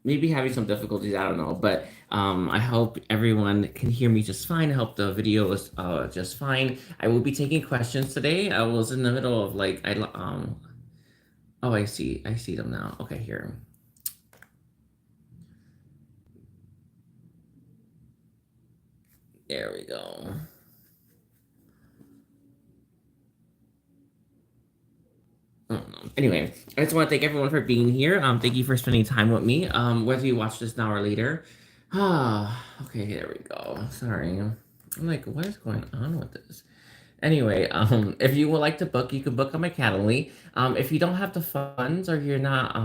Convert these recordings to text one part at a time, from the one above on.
maybe having some difficulties. I don't know, but I hope everyone can hear me just fine. I hope the video is just fine. I will be taking questions today. I was in the middle of like oh, I see them now. Okay, here. There we go. Anyway, I just want to thank everyone for being here. Thank you for spending time with me. Whether you watch this now or later. Okay, there we go. Sorry. I'm like, what is going on with this? Anyway, if you would like to book, you can book on my Calendly. If you don't have the funds or you're not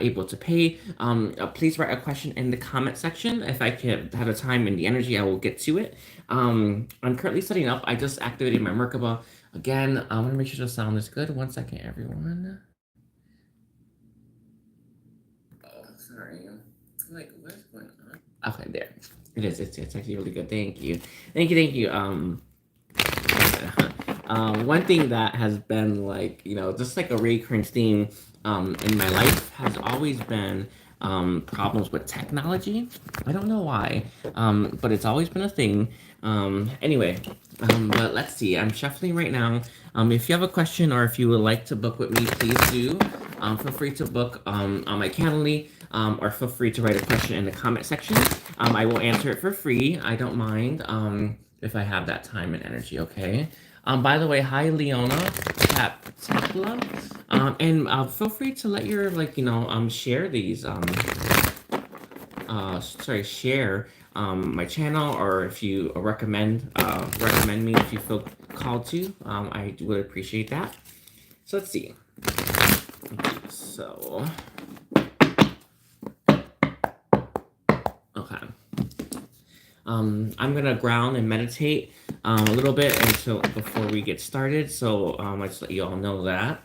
able to pay, please write a question in the comment section. If I can have the time and the energy, I will get to it. I'm currently setting up. I just activated my Merkaba. Again, I want to make sure the sound is good. One second, everyone. Oh, sorry. Like, what is going on? Okay, there. It is. It's actually really good. Thank you. Thank you. Thank you. One thing that has been like, just like a recurring theme in my life has always been problems with technology. I don't know why, but it's always been a thing. Anyway, but let's see. I'm shuffling right now. If you have a question or if you would like to book with me, please do. Feel free to book on my Calendly, or feel free to write a question in the comment section. I will answer it for free. I don't mind. If I have that time and energy, okay? By the way, hi Leona, Tapla, and feel free to let your share these share my channel, or if you recommend me if you feel called to. I would appreciate that. So let's see. So okay. I'm gonna ground and meditate a little bit until before we get started. So I just let you all know that.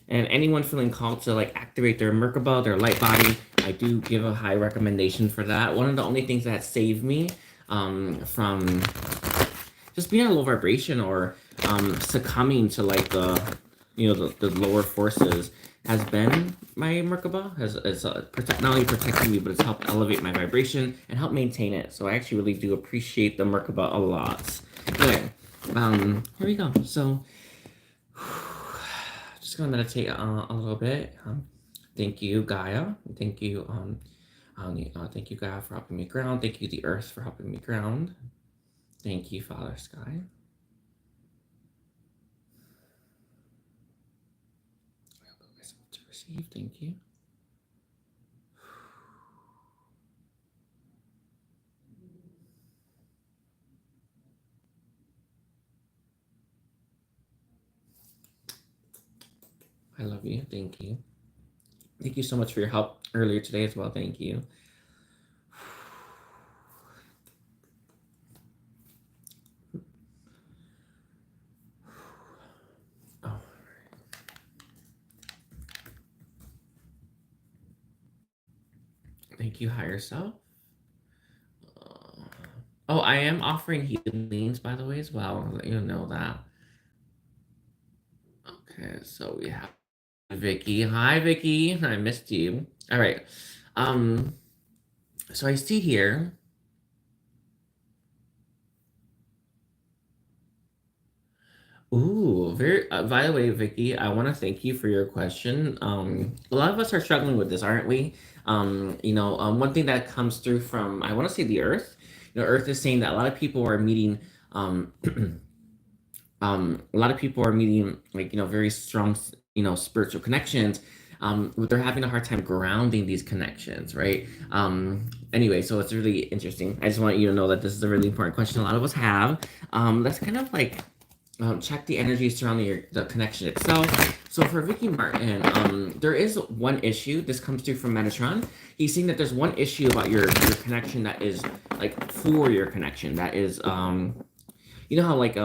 And anyone feeling called to like activate their Merkaba, their light body, I do give a high recommendation for that. One of the only things that saved me from just being at a low vibration or succumbing to like the lower forces has been my Merkaba. It's not only protecting me, but it's helped elevate my vibration and help maintain it. So I actually really do appreciate the Merkaba a lot. Okay, here we go. So just gonna meditate a little bit. Thank you, Gaia. Thank you, thank you, Gaia, for helping me ground. Thank you, the Earth, for helping me ground. Thank you, Father Sky. To receive. Thank you. I love you. Thank you. Thank you so much for your help earlier today as well. Thank you. Oh. Thank you, higher self. Oh, I am offering healings, by the way, as well. I'll let you know that. Okay, so we have Vicky. Hi, Vicky. I missed you. All right. So I see here. Ooh, very. By the way, Vicky, I want to thank you for your question. A lot of us are struggling with this, aren't we? One thing that comes through from, I want to say, the Earth. Earth is saying that a lot of people are meeting. A lot of people are meeting like very strong spiritual connections, but they're having a hard time grounding these connections, right? Anyway, so it's really interesting. I just want you to know that this is a really important question a lot of us have. Let's kind of like check the energy surrounding the connection itself. So for Vicky Martin, there is one issue. This comes through from Metatron. He's saying that there's one issue about your connection that is like for your connection. That is, how like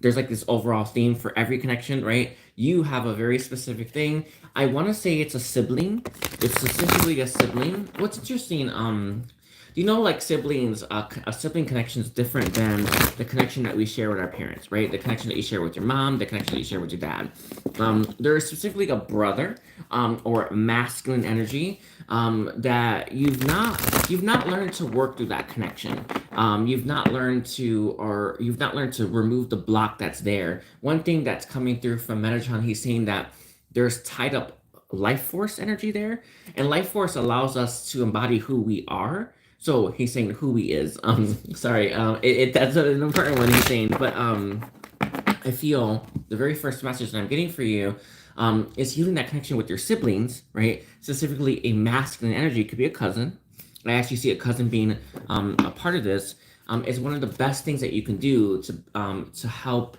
there's like this overall theme for every connection, right? You have a very specific thing. I want to say it's a sibling. It's specifically a sibling. What's interesting, Do you know, like siblings, a sibling connection is different than the connection that we share with our parents, right? The connection that you share with your mom, the connection that you share with your dad. There is specifically a brother, or masculine energy, that you've not learned to work through that connection. You've not learned to remove the block that's there. One thing that's coming through from Metatron, he's saying that there's tied up life force energy there, and life force allows us to embody who we are. So he's saying who he is. Sorry, that's an important one he's saying, but I feel the very first message that I'm getting for you is healing that connection with your siblings, right? Specifically, a masculine energy. It could be a cousin. I actually see a cousin being a part of this. Is one of the best things that you can do to help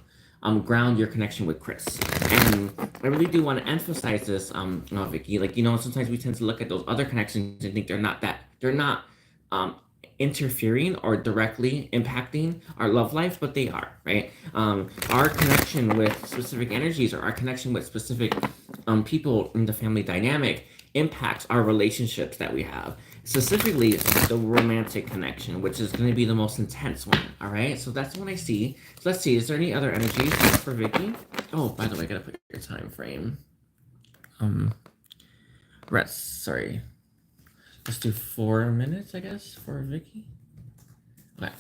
ground your connection with Chris. And I really do want to emphasize this, Vicky. Like, sometimes we tend to look at those other connections and think they're not um, interfering or directly impacting our love life, but they are, right? Our connection with specific energies, or our connection with specific people in the family dynamic, impacts our relationships that we have, specifically the romantic connection, which is going to be the most intense one. All right, so that's what I see. So let's see, is there any other energies for Vicky? Oh, by the way, I gotta put your time frame. Rest, sorry. Let's do 4 minutes, I guess, for Vicky. Okay.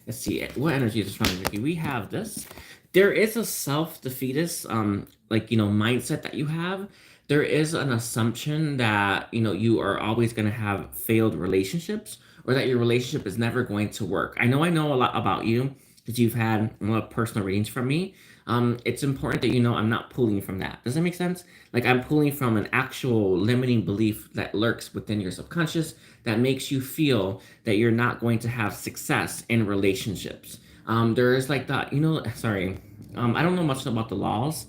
Let's see, what energy is from Vicky? We have this. There is a self-defeatist, mindset that you have. There is an assumption that, you are always going to have failed relationships, or that your relationship is never going to work. I know a lot about you because you've had a lot of personal readings from me. It's important that I'm not pulling from that. Does that make sense? Like, I'm pulling from an actual limiting belief that lurks within your subconscious that makes you feel that you're not going to have success in relationships. There is like that, sorry, I don't know much about the laws,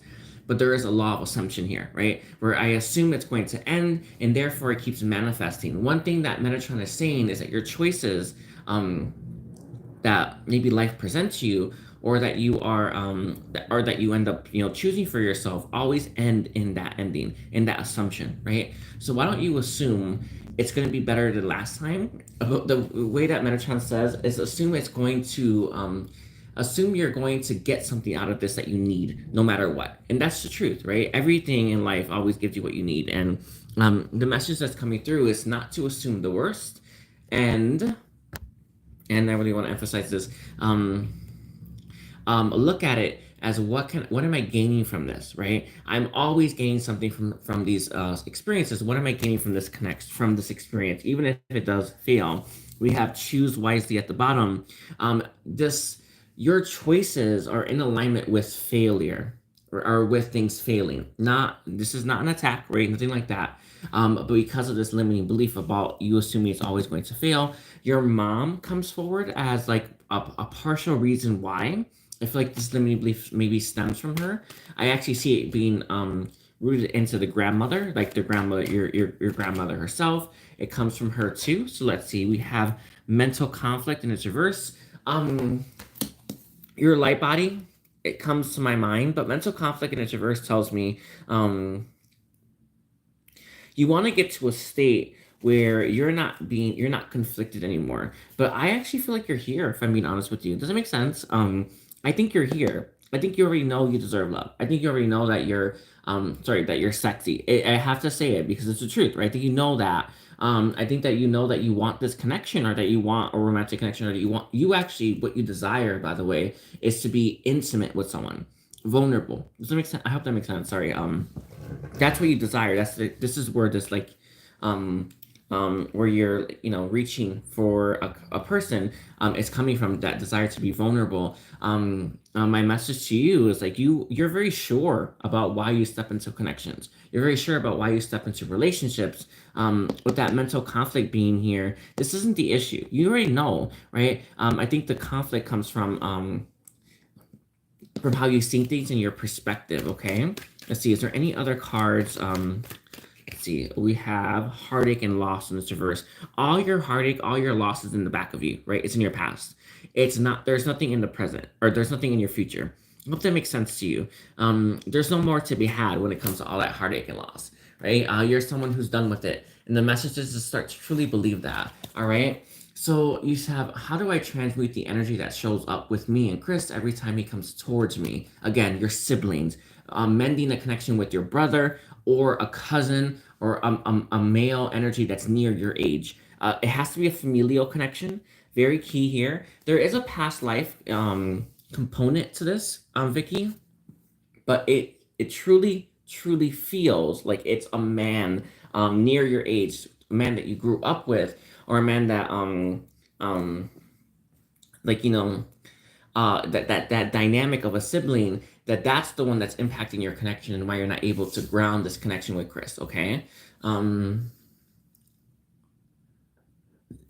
but there is a law of assumption here, right? Where I assume it's going to end, and therefore it keeps manifesting. One thing that Metatron is saying is that your choices, that maybe life presents you, or that you are or that you end up choosing for yourself, always end in that ending, in that assumption, right? So why don't you assume it's going to be better than last time? The way that Metatron says is assume it's going to assume you're going to get something out of this that you need, no matter what. And that's the truth, right? Everything in life always gives you what you need. And the message that's coming through is not to assume the worst. And I really want to emphasize this. Look at it as what am I gaining from this, right? I'm always gaining something from these experiences. What am I gaining from this experience, even if it does fail? We have choose wisely at the bottom. Your choices are in alignment with failure, or with things failing. This is not an attack, right? Nothing like that. But because of this limiting belief about you assuming it's always going to fail, your mom comes forward as like a partial reason why. I feel like this limiting belief maybe stems from her. I actually see it being rooted into the grandmother, like the grandmother, your grandmother herself. It comes from her too. So let's see. We have mental conflict in its reverse. Your light body, it comes to my mind, but mental conflict in its reverse tells me you want to get to a state where you're not conflicted anymore. But I actually feel like you're here, if I'm being honest with you. Does that make sense? I think you're here. I think you already know you deserve love. I think you already know that that you're sexy. I have to say it because it's the truth, right? I think you know that. I think that you know that you want this connection, or that you want a romantic connection, or that you actually, what you desire, by the way, is to be intimate with someone, vulnerable. Does that make sense? I hope that makes sense. Sorry. That's what you desire. This is where this where you're reaching for a person is coming from, that desire to be vulnerable. My message to you is like you're very sure about why you step into connections. You're very sure about why you step into relationships. With that mental conflict being here, this isn't the issue. You already know, right? I think the conflict comes from how you see things in your perspective. Okay, let's see. Is there any other cards? Let's see. We have heartache and loss in this reverse. All your heartache, all your loss is in the back of you, right? It's in your past. It's not. There's nothing in the present, or there's nothing in your future. I hope that makes sense to you. There's no more to be had when it comes to all that heartache and loss, right? You're someone who's done with it. And the message is to start to truly believe that, all right? So you have, how do I transmute the energy that shows up with me and Chris every time he comes towards me? Again, your siblings, mending a connection with your brother or a cousin or a male energy that's near your age. It has to be a familial connection. Very key here. There is a past life component to this, Vicky, but it truly feels like it's a man near your age, a man that you grew up with, or a man that um like that dynamic of a sibling, that's the one that's impacting your connection and why you're not able to ground this connection with Chris. Okay. um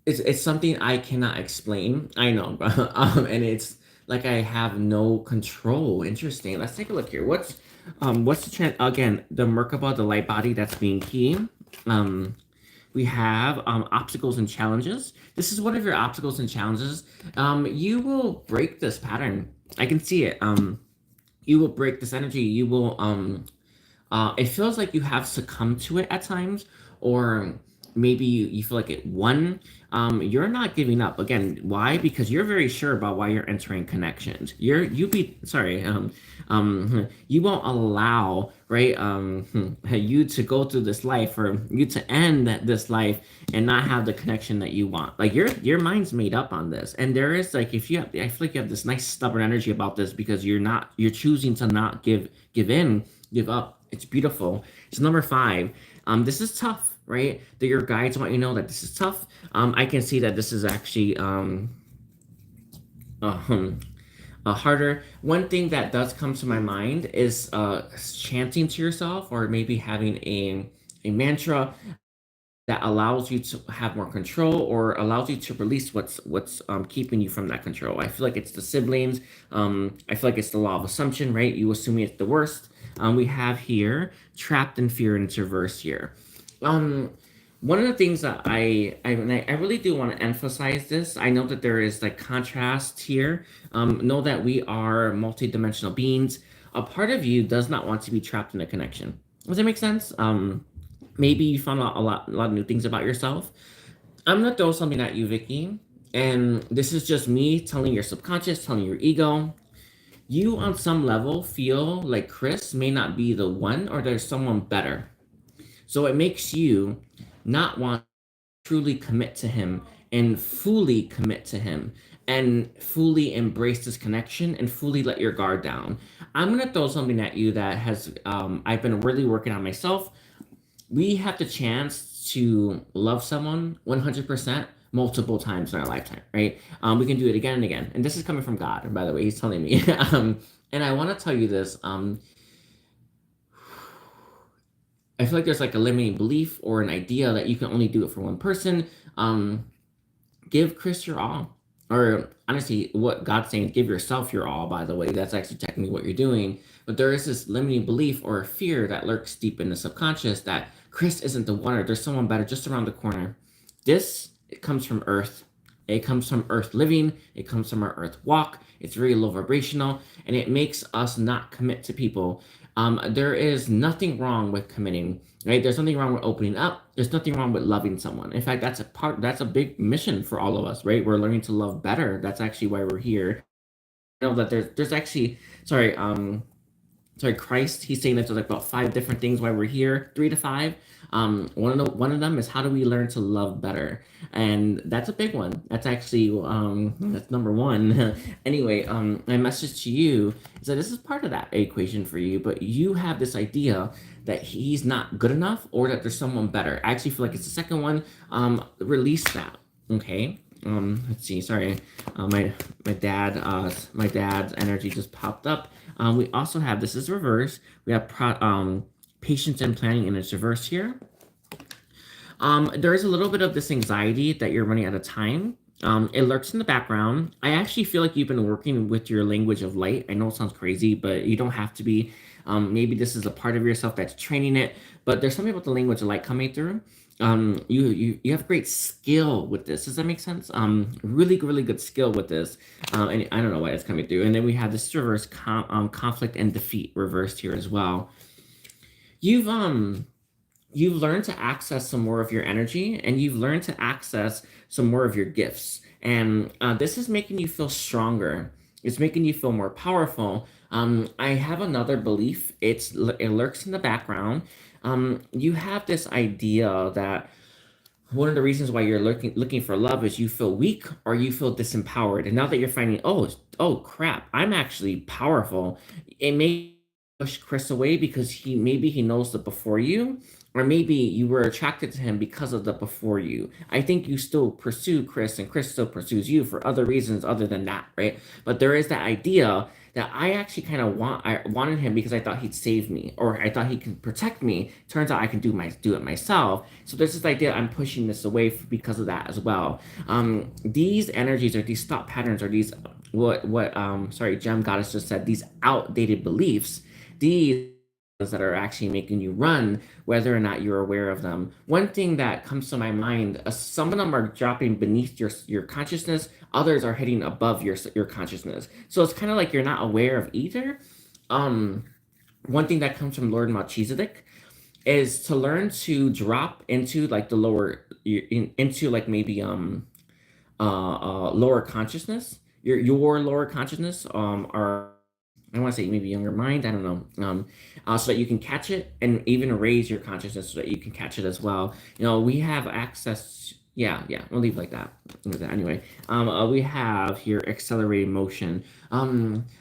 it's something I cannot explain. I know, and it's like I have no control. Interesting. Let's take a look here. What's the trend again? The Merkaba, the light body that's being key. We have obstacles and challenges. This is one of your obstacles and challenges. You will break this pattern. I can see it. You will break this energy. You will it feels like you have succumbed to it at times, or maybe you feel like it won. You're not giving up. Again, why? Because you're very sure about why you're entering connections. You won't allow, right, you to go through this life, or you to end this life and not have the connection that you want. Like your mind's made up on this, and there is like, if you have, I feel like you have this nice stubborn energy about this because you're choosing to not give in, give up. It's beautiful. It's number 5. This is tough, right? That your guides want you to know that this is tough. I can see that this is actually harder. One thing that does come to my mind is chanting to yourself, or maybe having a mantra that allows you to have more control, or allows you to release what's keeping you from that control. I feel like it's the siblings. I feel like it's the law of assumption, right? You assuming it's the worst. We have here trapped in fear, and it's reversed here. One of the things that I really do want to emphasize this. I know that there is like contrast here. Know that we are multidimensional beings. A part of you does not want to be trapped in a connection. Does that make sense? Maybe you found out a lot of new things about yourself. I'm gonna throw something at you, Vicky, and this is just me telling your subconscious, telling your ego. You, on some level, feel like Chris may not be the one, or there's someone better. So it makes you not want to truly commit to him, and fully commit to him, and fully embrace this connection, and fully let your guard down. I'm gonna throw something at you that has I've been really working on myself. We have the chance to love someone 100% multiple times in our lifetime, right? We can do it again and again. And this is coming from God, by the way. He's telling me. And I want to tell you this. I feel like there's like a limiting belief or an idea that you can only do it for one person. Give Chris your all. Or honestly, what God's saying, give yourself your all, by the way. That's actually technically what you're doing. But there is this limiting belief or a fear that lurks deep in the subconscious that Chris isn't the one, or there's someone better just around the corner. It comes from Earth. It comes from Earth living. It comes from our Earth walk. It's very low vibrational, and it makes us not commit to people. There is nothing wrong with committing, right? There's nothing wrong with opening up. There's nothing wrong with loving someone. In fact, that's a big mission for all of us, right? We're learning to love better. That's actually why we're here. I know that there's actually, Christ, he's saying that there's like about 5 different things why we're here, 3 to 5. One of them is, how do we learn to love better? And that's a big one. That's actually that's number 1. Anyway, my message to you is that this is part of that equation for you, but you have this idea that he's not good enough, or that there's someone better. I actually feel like it's the second one. Release that. Okay. Let's see. Sorry, my dad's energy just popped up. We also have, this is reverse. We have patience and planning, and it's reverse here. There is a little bit of this anxiety that you're running out of time. It lurks in the background. I actually feel like you've been working with your language of light. I know it sounds crazy, but you don't have to be. Maybe this is a part of yourself that's training it, but there's something about the language of light coming through. You have great skill with this. Does that make sense? Really good skill with this. And I don't know why it's coming through. And then we have this reverse conflict and defeat reversed here as well. You've you've learned to access some more of your energy, and you've learned to access some more of your gifts. And this is making you feel stronger. It's making you feel more powerful. I have another belief. It lurks in the background. You have this idea that one of the reasons why you're looking for love is you feel weak or you feel disempowered. And now that you're finding, oh crap, I'm actually powerful. It may push Chris away because he knows the before you, or maybe you were attracted to him because of the before you. I think you still pursue Chris, and Chris still pursues you for other reasons other than that, right? But there is that idea that I actually kind of I wanted him because I thought he'd save me, or I thought he could protect me. Turns out I can do it myself. So there's this idea I'm pushing this away because of that as well. These energies, or these thought patterns, or these sorry, Gem Goddess just said, these outdated beliefs, these that are actually making you run, whether or not you're aware of them. One thing that comes to my mind, some of them are dropping beneath your consciousness, others are hitting above your consciousness. So it's kind of like you're not aware of either. One thing that comes from Lord Melchizedek is to learn to drop into like the lower, into like maybe lower consciousness, your lower consciousness, or I want to say maybe younger mind. I don't know. So that you can catch it and even raise your consciousness so that you can catch it as well. We have access. Yeah, yeah. We'll leave it like that. Anyway, we have here accelerated motion.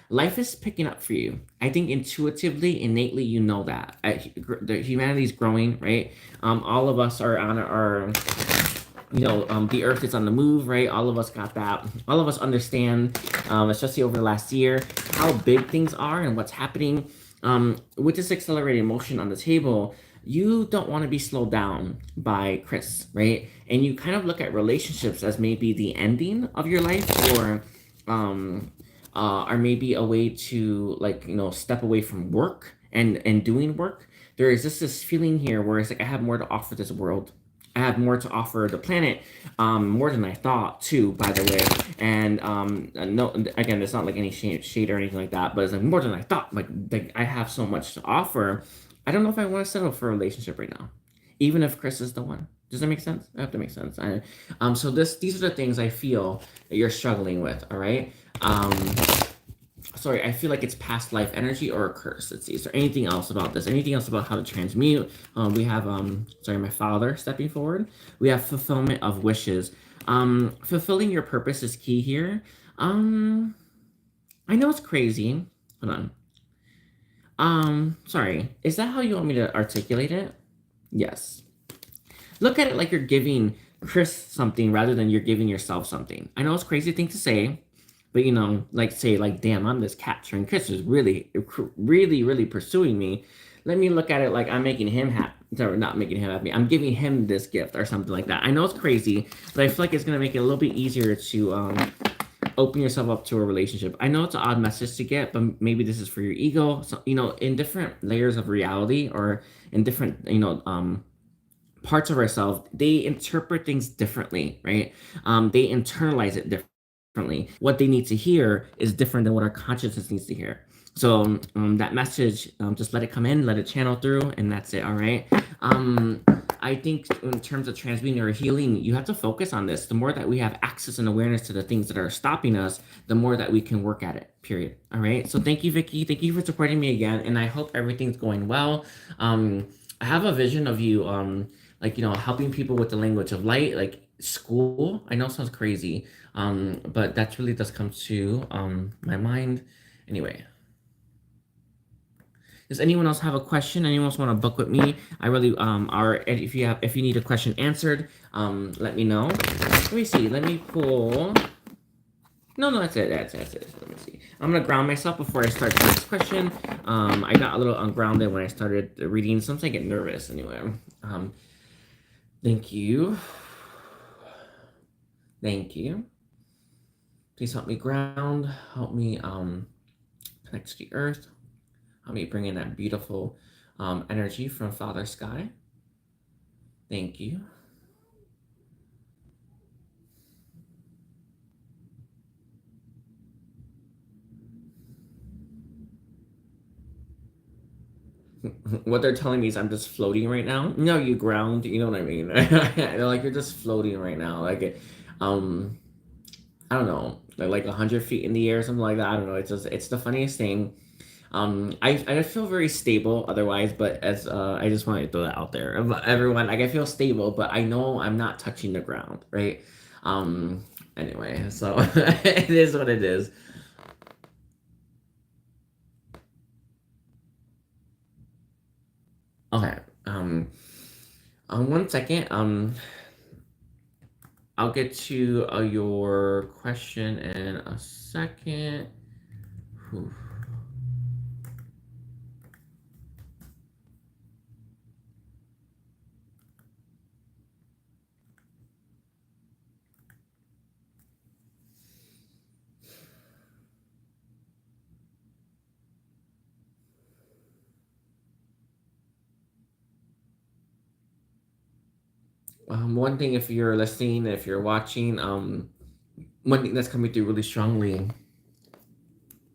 Life is picking up for you. I think intuitively, innately, you know that humanity's growing, right? All of us are on our the earth is on the move, right? All of us got that. All of us understand, especially over the last year, how big things are and what's happening. With this accelerated motion on the table, you don't want to be slowed down by Chris, right? And you kind of look at relationships as maybe the ending of your life, or maybe a way to step away from work and doing work. There is just this feeling here where it's like I have more to offer this world. I have more to offer the planet, more than I thought, too, by the way. And no, again, it's not like any shade or anything like that, but it's like more than I thought. Like I have so much to offer. I don't know if I want to settle for a relationship right now, even if Chris is the one. Does that make sense? I have to make sense. So these are the things I feel that you're struggling with. All right. Sorry, I feel like it's past life energy or a curse. Let's see. Is there anything else about this? Anything else about how to transmute? We have sorry, my father stepping forward. We have fulfillment of wishes. Fulfilling your purpose is key here. I know it's crazy. Hold on. Sorry. Is that how you want me to articulate it? Yes. Look at it like you're giving Chris something rather than you're giving yourself something. I know it's a crazy thing to say, but damn, I'm this catcher and Chris is really, really, really pursuing me. Let me look at it like I'm making him happy. Sorry, not making him happy. I'm giving him this gift or something like that. I know it's crazy, but I feel like it's gonna make it a little bit easier to open yourself up to a relationship. I know it's an odd message to get, but maybe this is for your ego. So, in different layers of reality, or in different, parts of ourselves, they interpret things differently, right? They internalize it differently. What they need to hear is different than what our consciousness needs to hear. So that message, just let it come in, let it channel through, and that's it. All right. I think in terms of transmuting or healing, you have to focus on this. The more that we have access and awareness to the things that are stopping us, the more that we can work at it. Period. All right. So thank you, Vicky. Thank you for supporting me again, and I hope everything's going well. I have a vision of you, helping people with the language of light, like school. I know it sounds crazy, but that really does come to my mind. Anyway, does anyone else have a question? Anyone else want to book with me? I really are. If you need a question answered, let me know. Let me see. Let me pull. No, that's it. That's it. Let me see. I'm gonna ground myself before I start the next question. I got a little ungrounded when I started reading. Sometimes I get nervous. Anyway, thank you. Thank you. Please help me ground. Help me connect to the earth. Help me bring in that beautiful energy from Father Sky. Thank you. what they're telling me is I'm just floating right now. No, you ground. You know what I mean? They're like you're just floating right now. Um, I don't know, like 100 feet in the air, something like that. I don't know. It's the funniest thing. I feel very stable otherwise, but as I just want to throw that out there. Everyone, like I feel stable, but I know I'm not touching the ground, right? Um, anyway, so it is what it is. Okay. One second. I'll get to your question in a second. Whew. One thing, if you're listening, if you're watching, one thing that's coming through really strongly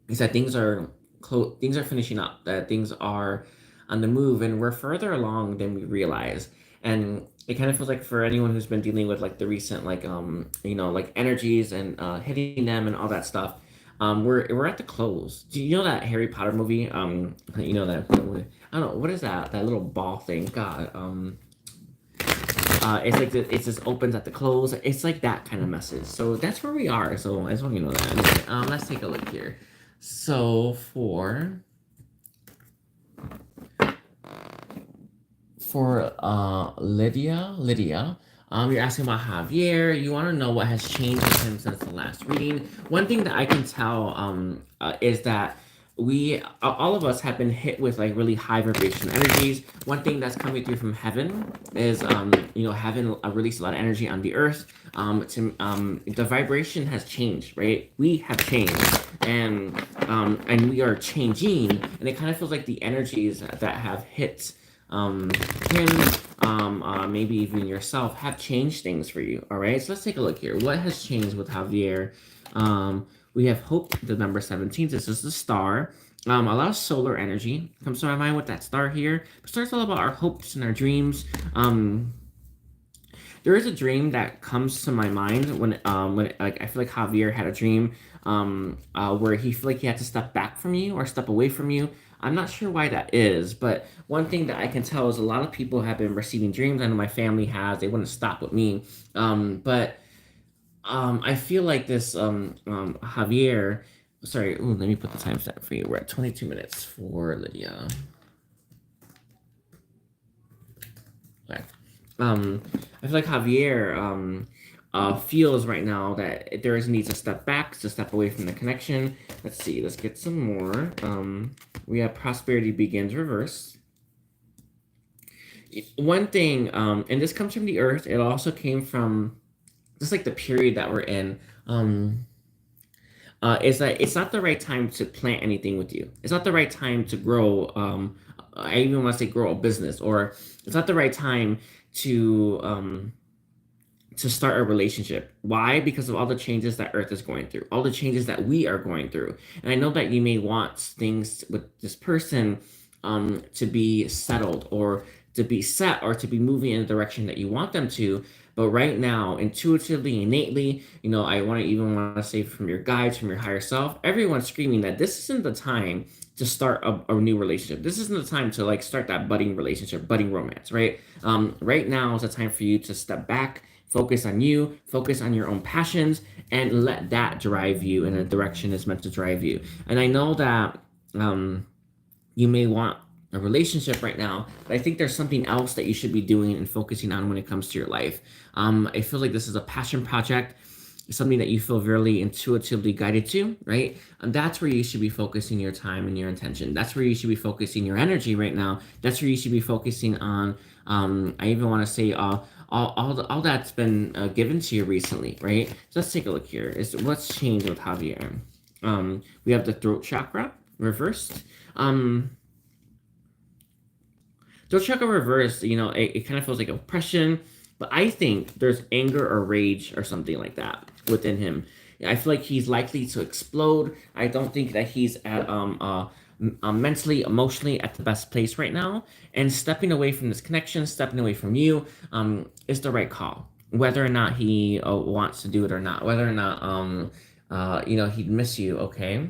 is that things are finishing up, that things are on the move, and we're further along than we realize. And it kind of feels like for anyone who's been dealing with like the recent like energies and hitting them and all that stuff, we're at the close. Do you know that Harry Potter movie? You know that I don't know what is that little ball thing? God, it's like it just opens at the close. It's like that kind of message. So that's where we are. So I just want you to know that. Anyway, let's take a look here. So for Lydia, you're asking about Javier. You want to know what has changed with him since the last reading. One thing that I can tell is that we all of us have been hit with like really high vibration energies. One thing that's coming through from heaven is heaven released a lot of energy on the earth. The vibration has changed, right? We have changed, and we are changing, and it kind of feels like the energies that have hit him, maybe even yourself, have changed things for you. All right, so let's take a look here. What has changed with Javier? We have hope, the number 17. This is the star. A lot of solar energy comes to my mind with that star here. The star's all about our hopes and our dreams. There is a dream that comes to my mind when like I feel like Javier had a dream where he feel like he had to step back from you or step away from you. I'm not sure why that is, but one thing that I can tell is a lot of people have been receiving dreams. I know my family has. They wouldn't stop with me, but I feel like this Javier. Sorry, ooh, let me put the timestamp for you. We're at 22 minutes for Lydia. Okay. I feel like Javier feels right now that there is needs to step back, to step away from the connection. Let's see. Let's get some more. We have prosperity begins reverse. One thing, and this comes from the earth. It also came from just like the period that we're in. Is that it's not the right time to plant anything with you. It's not the right time to grow. I even want to say grow a business, or it's not the right time to start a relationship. Why? Because of all the changes that Earth is going through, all the changes that we are going through. And I know that you may want things with this person to be settled or to be set or to be moving in the direction that you want them to. But right now, intuitively, innately, I want to say from your guides, from your higher self, everyone's screaming that this isn't the time to start a new relationship. This isn't the time to like start that budding relationship, budding romance, right? Right now is the time for you to step back, focus on you, focus on your own passions, and let that drive you in a direction it's meant to drive you. And I know that you may want a relationship right now, but I think there's something else that you should be doing and focusing on when it comes to your life. I feel like this is a passion project, something that you feel very intuitively guided to, right? And that's where you should be focusing your time and your intention. That's where you should be focusing your energy right now. That's where you should be focusing on. I even want to say all that's been given to you recently, right? So let's take a look here. Is what's changed with Javier? We have the throat chakra reversed. Throat chakra reversed. It kind of feels like oppression, but I think there's anger or rage or something like that within him. I feel like he's likely to explode. I don't think that he's at mentally, emotionally at the best place right now. And stepping away from this connection, stepping away from you, is the right call. Whether or not he wants to do it or not, whether or not he'd miss you. Okay,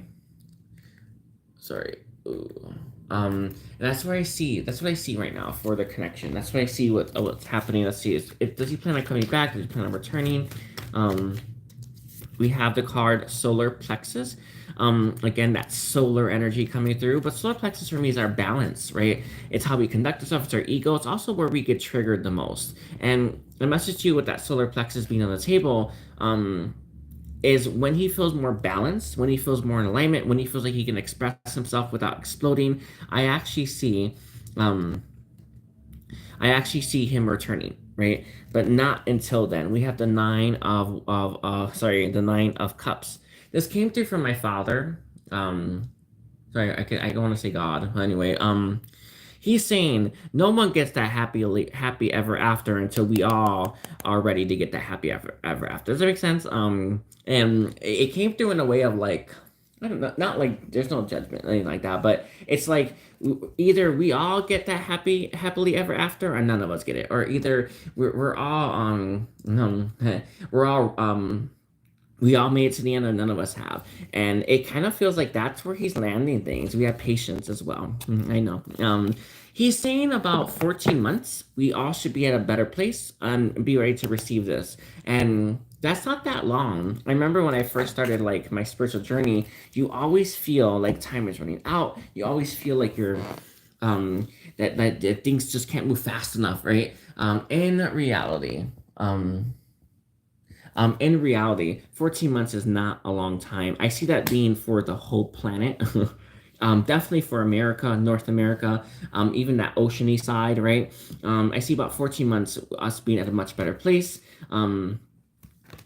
sorry. Ooh. And that's what I see. That's what I see right now for the connection. That's what I see. What's happening? Let's see. Does he plan on coming back? Does he plan on returning? Um, we have the card Solar Plexus. Again, that solar energy coming through. But solar plexus for me is our balance, right? It's how we conduct ourselves. It's our ego. It's also where we get triggered the most. And the message to you with that solar plexus being on the table, is when he feels more balanced, when he feels more in alignment, when he feels like he can express himself without exploding. I actually see, um, I actually see him returning, right? But not until then. We have the the 9 of cups. This came through from my father. Sorry, I don't want to say God. Anyway, he's saying no one gets that happy ever after until we all are ready to get that happy ever after. Does that make sense? And it came through in a way of like, I don't know, not like there's no judgment, anything like that, but it's like either we all get that happily ever after, or none of us get it, or either we're all we're all we all made it to the end, and none of us have. And it kind of feels like that's where he's landing things. We have patience as well. I know. He's saying about 14 months, we all should be at a better place and be ready to receive this. And that's not that long. I remember when I first started like my spiritual journey, you always feel like time is running out. You always feel like you're that things just can't move fast enough, right? In reality, 14 months is not a long time. I see that being for the whole planet. Definitely for America, North America, even that oceany side, right? I see about 14 months us being at a much better place.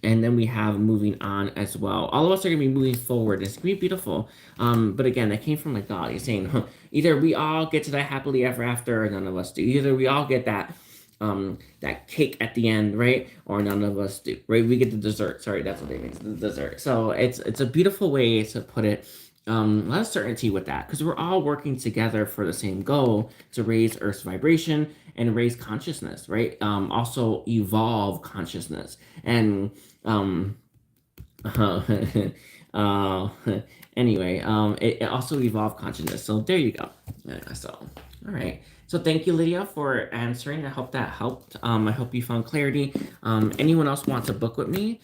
And then we have moving on as well. All of us are going to be moving forward. It's going to be beautiful. But again, that came from like God. He's saying, either we all get to that happily ever after, or none of us do. Either we all get that cake at the end, right? Or none of us do, right? We get the dessert. Sorry, that's what they mean, the dessert. So it's a beautiful way to put it. A lot of certainty with that because we're all working together for the same goal to raise Earth's vibration and raise consciousness, right? Also evolve consciousness and uh, uh, anyway, it also evolved consciousness. So there you go. So, all right. So thank you, Lydia, for answering. I hope that helped. I hope you found clarity. Anyone else wants to book with me?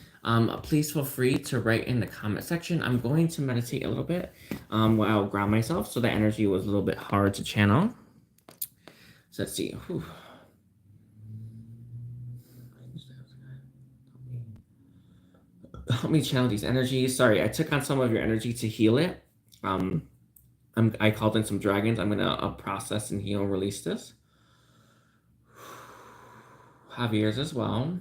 Please feel free to write in the comment section. I'm going to meditate a little bit while I'll ground myself. So the energy was a little bit hard to channel. So let's see. Whew. Help me channel these energies. Sorry, I took on some of your energy to heal it. I called in some dragons. I'm gonna process and heal, release this. Javier's as well.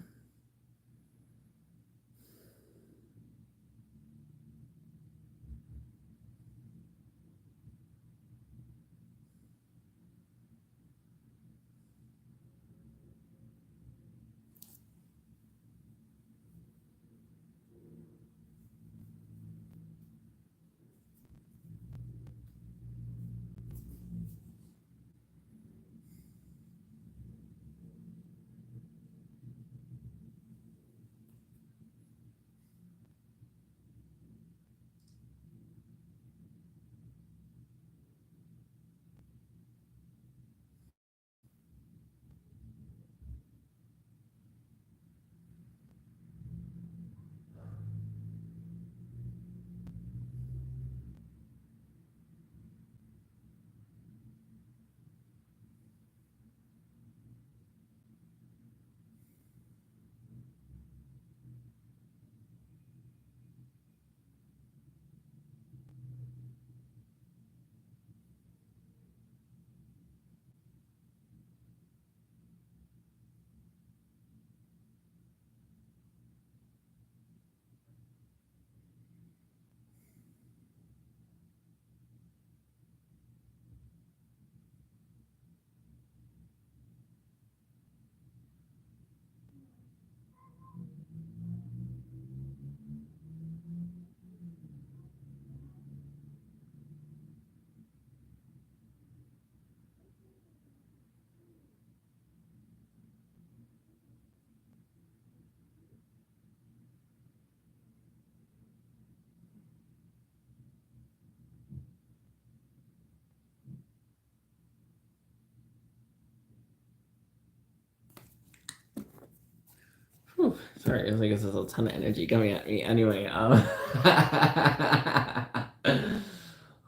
Whew, sorry, it's like there's a ton of energy coming at me. Anyway,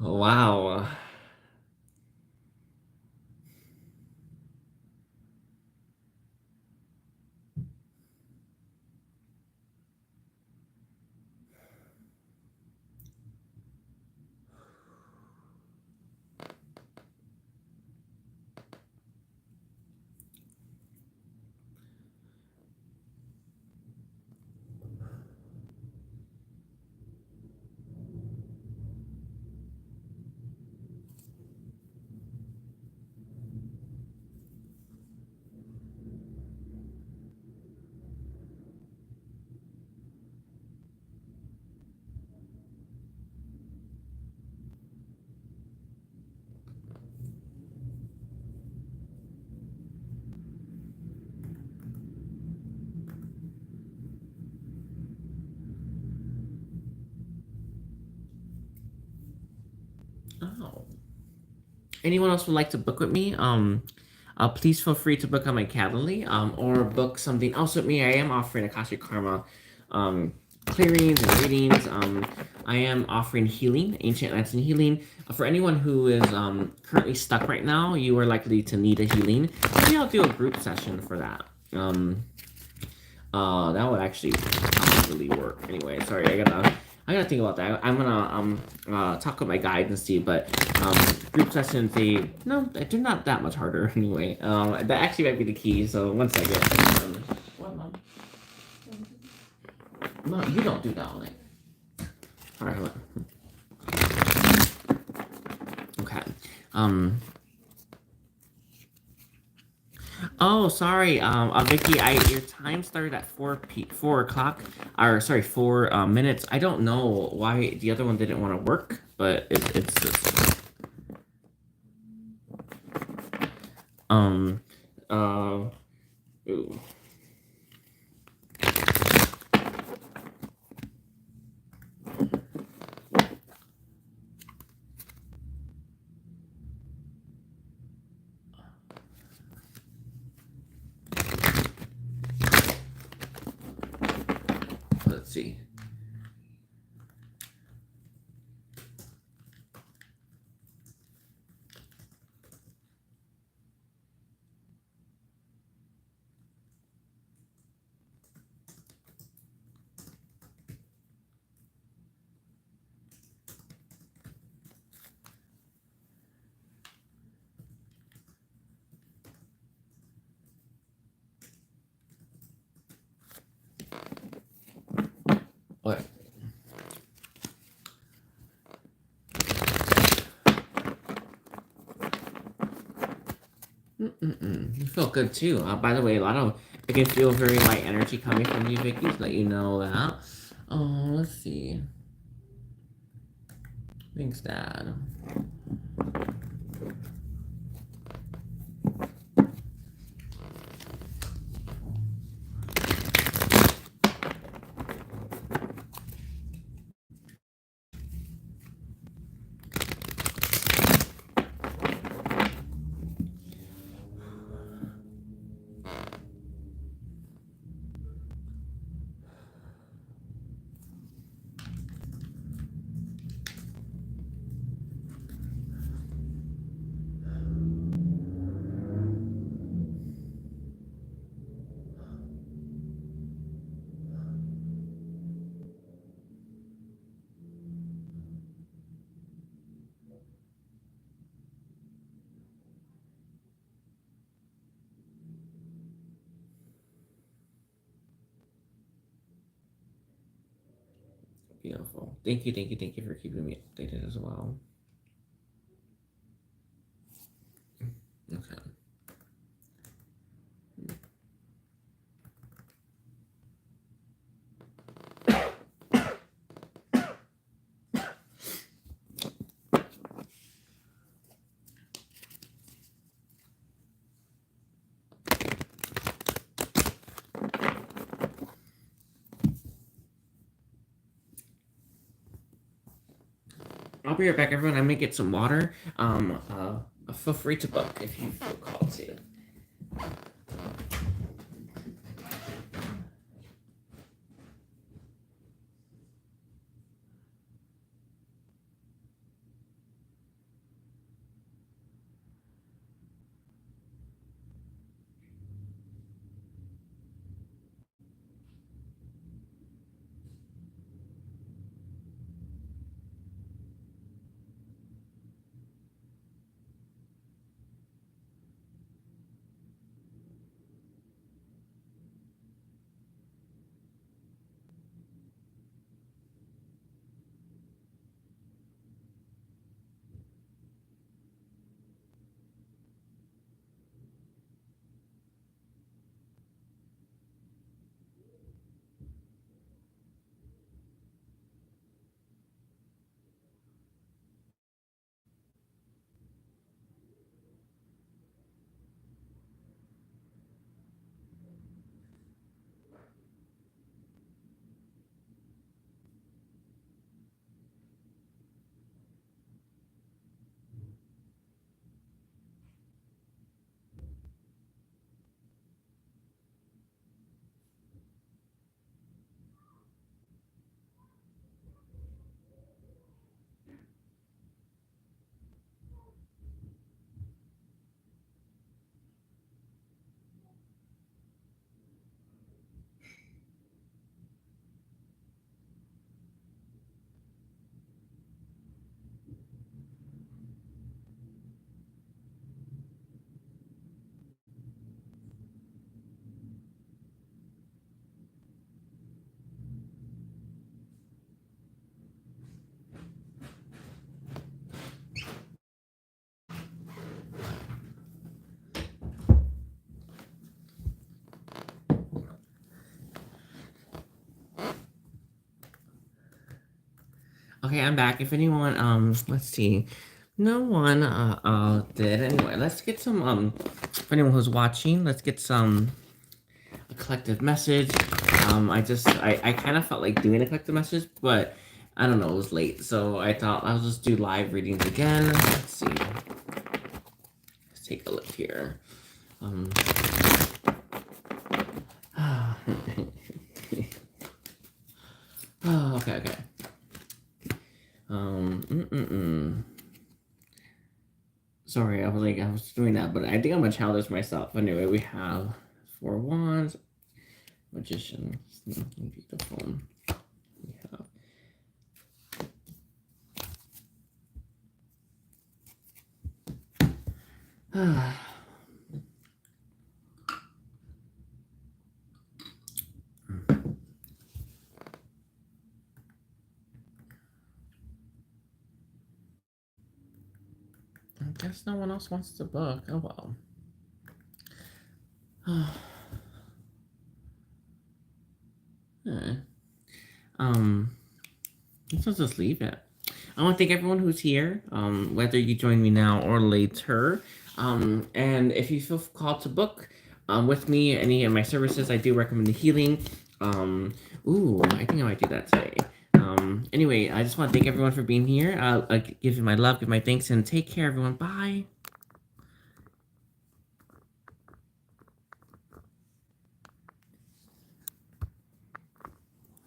wow. Oh. Anyone else would like to book with me? Please feel free to book on my Calendly, or book something else with me. I am offering Akashic Karma, clearings and readings. I am offering healing, ancient Atlantean healing. For anyone who is currently stuck right now, you are likely to need a healing. Maybe I'll do a group session for that. That would actually probably work. Anyway, sorry, I gotta think about that. I'm gonna talk with my guide and see, but group sessions, they're not that much harder anyway. That actually might be the key. So one second. What, Mom? No, you don't do that all night. All right, hold on. Okay. Oh, sorry, Vicky, your time started at 4 o'clock, or sorry, 4 minutes. I don't know why the other one didn't want to work, but it's just, ooh. Let's see. What? You feel good too. By the way, I can feel very light energy coming from you, Vicky. To let you know that. Oh, let's see. Thanks, Dad. Beautiful. Thank you for keeping me updated as well. Okay. I'll be right back, everyone. I may get some water. Feel free to book if you feel called to. Okay, I'm back. If anyone, let's see. No one, did. Anyway, let's get some, for anyone who's watching, let's get some, a collective message. I kind of felt like doing a collective message, but I don't know, it was late. So I thought I'll just do live readings again. Let's see. Let's take a look here. Oh, okay. Sorry, I was doing that, but I think I'm gonna challenge myself. Anyway, we have 4 wands, magician, beautiful. We have. I guess no one else wants to book. Oh well. Let's just leave it. I want to thank everyone who's here, whether you join me now or later. And if you feel called to book with me, any of my services, I do recommend the healing. I think I might do that today. Anyway, I just want to thank everyone for being here. I'll give you my love, give my thanks, and take care, everyone. Bye.